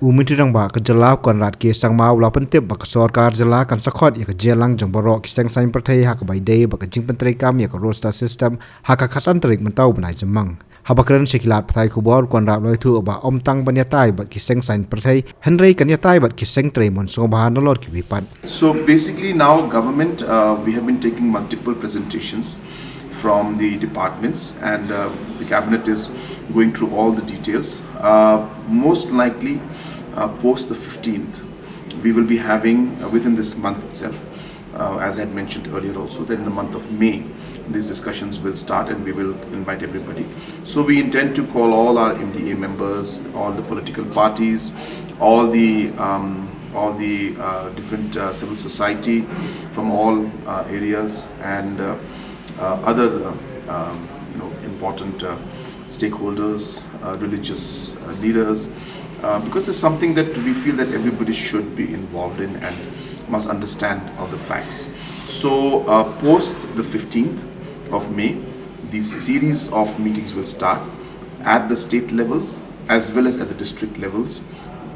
umitirang ba ka jala Conrad ke sangma ula pentep ba ka sorkar jala kan sakhot ya ka jelang jang baroh ki seng sain pyrthei ha ka bai dei ba ka jingpentrei kam ya ka roster system ha ka khasan tarik mentau banai jamang habakran sekilat pthai khubor Conrad loi thu ba omtang banya tai ba ki seng sain pyrthei henrei kan ya tai ba ki seng trei mon so ba nolor ki wipat. So basically now government we have been taking multiple presentations from the departments and the cabinet is going through all the details. Most likely post the 15th we will be having within this month itself, as I had mentioned earlier also, that in the month of May these discussions will start and we will invite everybody. So we intend to call all our MDA members, all the political parties, all the different civil society from all areas and other important stakeholders, religious leaders, because it's something that we feel that everybody should be involved in and must understand all the facts. So post the 15th of May, these series of meetings will start at the state level as well as at the district levels,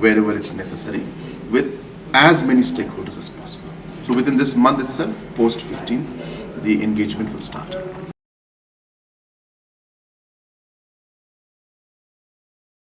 wherever it's necessary, with as many stakeholders as possible. So within this month itself, post 15th, the engagement will start.